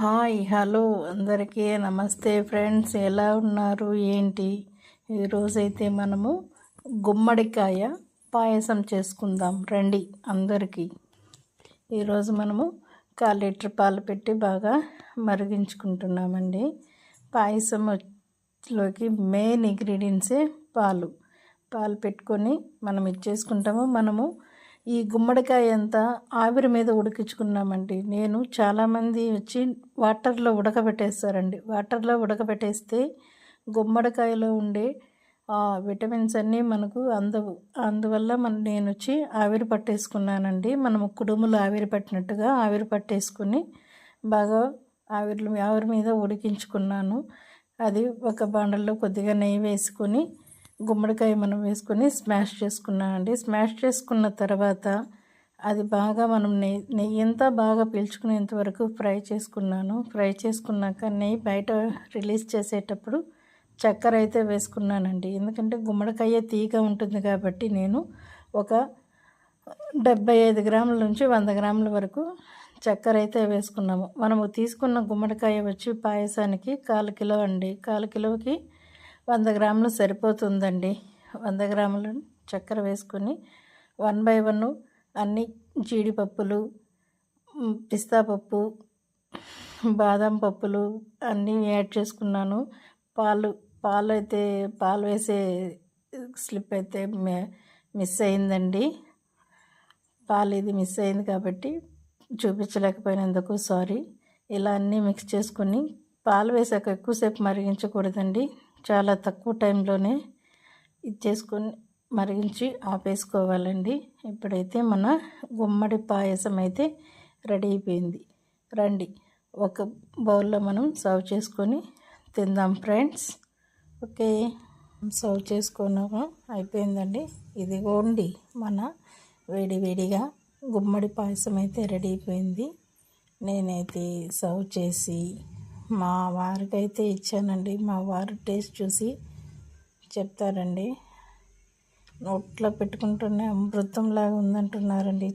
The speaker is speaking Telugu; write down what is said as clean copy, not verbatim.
హాయ్ హలో అందరికీ నమస్తే ఫ్రెండ్స్, ఎలా ఉన్నారు ఏంటి? ఈరోజైతే మనము గుమ్మడికాయ పాయసం చేసుకుందాం రండి అందరికీ. ఈరోజు మనము 1/4 లీటర్ పాలు పెట్టి బాగా మరిగించుకుంటున్నామండి. పాయసంలోకి మెయిన్ ఇంగ్రీడియంట్సే పాలు పెట్టుకొని మనం ఇచ్చేసుకుంటాము. మనము ఈ గుమ్మడికాయ అంతా ఆవిరి మీద ఉడికించుకున్నామండి. నేను చాలామంది వచ్చి వాటర్లో ఉడకబెట్టేస్తారండి. వాటర్లో ఉడకబెట్టేస్తే గుమ్మడికాయలో ఉండే విటమిన్స్ అన్నీ మనకు అందవు. అందువల్ల నేను వచ్చి ఆవిరి పట్టేసుకున్నానండి. మనము కుడుములు ఆవిరి పట్టినట్టుగా ఆవిరి పట్టేసుకుని బాగా ఆవిరి మీద ఉడికించుకున్నాను. అది ఒక బాండల్లో కొద్దిగా నెయ్యి వేసుకొని గుమ్మడికాయ మనం వేసుకొని స్మాష్ చేసుకున్నానండి. స్మాష్ చేసుకున్న తర్వాత అది బాగా మనం నెయ్యి అంతా బాగా పీల్చుకునేంత వరకు ఫ్రై చేసుకున్నాను. ఫ్రై చేసుకున్నాక నెయ్యి బయట రిలీజ్ చేసేటప్పుడు చక్కెర అయితే వేసుకున్నానండి. ఎందుకంటే గుమ్మడికాయ తీగ ఉంటుంది కాబట్టి నేను ఒక 75 గ్రాముల నుంచి 100 గ్రాముల వరకు చక్కెర అయితే వేసుకున్నాము. మనము తీసుకున్న గుమ్మడికాయ వచ్చి పాయసానికి 1/4 కిలో అండి. 1/4 కిలోకి 100 గ్రాములు సరిపోతుందండి. 100 గ్రాములు చక్కెర వేసుకొని 1 బై 1 అన్ని జీడిపప్పులు, పిస్తా పప్పు, బాదం పప్పులు అన్నీ యాడ్ చేసుకున్నాను. పాలు వేసే స్లిప్ అయితే మిస్ అయిందండి. ఇది మిస్ అయింది కాబట్టి చూపించలేకపోయినందుకు సారీ. ఇలా అన్నీ మిక్స్ చేసుకొని పాలు వేసాక ఎక్కువసేపు మరిగించకూడదండి. చాలా తక్కువ టైంలోనే ఇచ్చేసుకొని మరిగించి ఆపేసుకోవాలండి. ఇప్పుడైతే మన గుమ్మడి పాయసం అయితే రెడీ అయిపోయింది. రండి ఒక బౌల్లో మనం సర్వ్ చేసుకొని తిందాం ఫ్రెండ్స్. ఓకే, సర్వ్ చేసుకున్నాము, అయిపోయిందండి. ఇదిగోండి మన వేడివేడిగా గుమ్మడి పాయసం అయితే రెడీ అయిపోయింది. నేనైతే సర్వ్ చేసి మా వారికి అయితే ఇచ్చానండి. మా వారు టేస్ట్ చూసి చెప్తారండి. నోట్లో పెట్టుకుంటూనే అమృతంలాగా ఉందంటున్నారండి.